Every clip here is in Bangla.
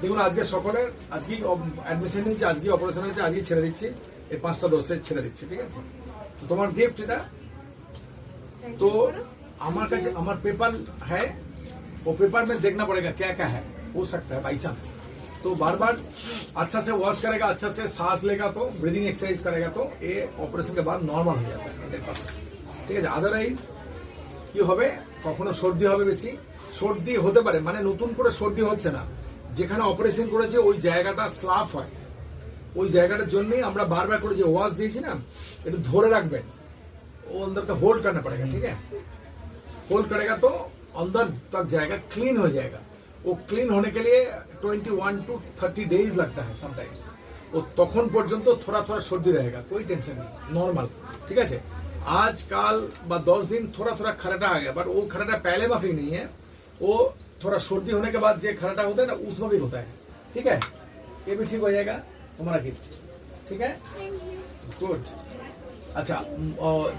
দেখুন আজকে সকলের আজকেই অ্যাডমিশন নিচ্ছে, আজকে অপারেশন হয়েছে, আজকেই ছেড়ে দিচ্ছি, এই 5টা ডোজে ছেড়ে দিচ্ছি, ঠিক আছে। তো তোমার गिफ्ट এটা तो हमारे काছে हमारे पेपर है, वो पेपर में देखना पड़ेगा क्या क्या है, हो सकता है बाई चांस। तो बार बार अच्छा से वॉश करेगा, अच्छा से सांस लेगा, तो ब्रीदिंग एक्सरसाइज करेगा, तो ये ऑपरेशन के बाद नॉर्मल हो जाता है 100%, ঠিক আছে। আদারওয়াইজ কি হবে, কখনো সর্দি হবে, বেশি সর্দি হতে পারে, মানে নতুন করে সর্দি হচ্ছে না, যেখানে অপারেশন করেছে ওই জায়গাটা স্লাফ হয়, ওই জায়গাটার জন্যই আমরা বারবার করে যে ওয়াশ দিয়েছি না, একটু ধরে রাখবেন, वो अंदर का होल्ड करना पड़ेगा, ठीक है। होल्ड करेगा तो अंदर तक जाएगा, क्लीन हो जाएगा। वो क्लीन होने के लिए 21 to 30 डेज लगता है समटाइम्स। वो तखन पर्यंत थोड़ा थोड़ा सर्दी रहेगा, कोई टेंशन नहीं, नॉर्मल, ठीक है। आज कल व 10 दिन थोड़ा थोड़ा खराटा आ गया, पर वो खराटा पहले माफी नहीं है, वो थोड़ा सर्दी होने के बाद जो खराटा होता है ना, उसमें भी होता है, ठीक है। ये भी ठीक हो जाएगा, तुम्हारा गिफ्ट, ठीक है, गुड। अच्छा,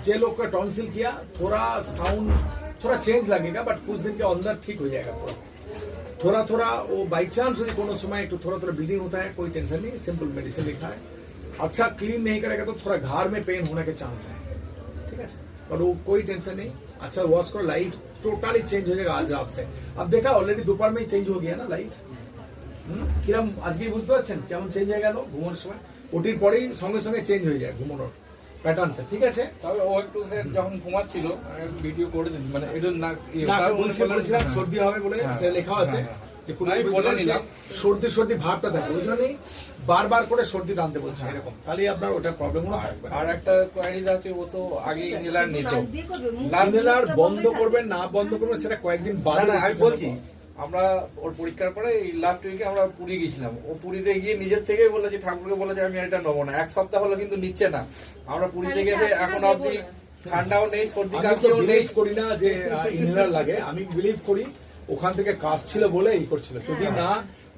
जे लोग का टॉन्सिल किया, थोड़ा साउंड थोड़ा चेंज लगेगा, बट कुछ दिन के अंदर ठीक हो जाएगा पूरा। थोड़ा थोड़ा वो बाई चांस यदि कोनो समय एक थोड़ा थोड़ा ब्लीडिंग होता है, कोई टेंशन नहीं, सिंपल मेडिसिन लिखा है। अच्छा क्लीन नहीं करेगा तो थोड़ा घाड़ में पेन होने के चांस है, ठीक है, पर वो कोई टेंशन नहीं। अच्छा वॉश करो, लाइफ टोटली चेंज हो जाएगा आज रात से। अब देखा ऑलरेडी दोपहर में ही चेंज हो गया ना लाइफ, কিরম আজকেই বুঝতে পারছেন কেমন চেঞ্জ হয়ে গেল ঘুমানোর সময়, ওটির পরেই সঙ্গে সঙ্গে চেঞ্জ হয়ে যায় ঘুমানোর প্যাটার্নটা, ঠিক আছে। তবে ও একটু স্যার যখন ঘুমাচ্ছিল ভিডিও করে দিন, মানে এটা না বলছিলাম সর্দি হবে বলে সে লেখা আছে যে সর্দি সর্দি ভাবটা থাকে, ওই জন্যই বারবার করে সর্দি টানতে বলছে এরকম, তাহলে আপনার ওটা প্রবলেম থাকবে। আর একটা কোয়ারি আছে, ও তো আগে ইনহেলার নিত, ইনহেলার বন্ধ করবেন না বন্ধ করবেন সেটা কয়েকদিন বাদে আমি বলছি। আমরা ওর পরীক্ষার পরে এই লাস্ট উইকে আমরা পুরী গেছিলাম, ও পুরীতে গিয়ে নিজের থেকেই বলে যে ঠাকুরকে বলে যে আমি এটা নেবো না, 1 সপ্তাহ হলো কিন্তু নিচ্ছে না। আমরা পুরীতে গেছে এখন অব্দি ঠান্ডাও নেই, সর্দি কাশিও নেই। বিলিভ করি না যে ইনহেলার লাগে, আমি বিলিভ করি ওখান থেকে কাজ ছিল বলে এই করছিল। যদি না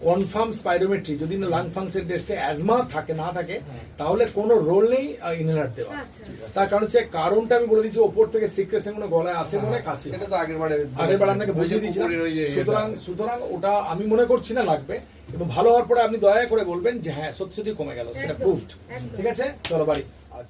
কনফার্ম স্পাইরোমেট্রি, যদি না লাং ফাংশন টেস্টে অ্যাজমা থাকে না থাকে, তাহলে কোনো রোল নেই ইনহেলার দেওয়া। তার কারণ হচ্ছে কারণটা আমি বলে দিচ্ছি, ওপর থেকে সিক্রেশন কোনো গলায় আসে বলে কাশি, সেটা তো আগের বার আপনাকে বুঝিয়ে দিয়েছিলাম। সুতরাং ওটা আমি মনে করছি না লাগবে, এবং ভালো হওয়ার পরে আপনি দয়া করে বলবেন যে হ্যাঁ সত্যি সত্যি কমে গেল, সেটা প্রুভড, ঠিক আছে। চলো বাড়ি আজ।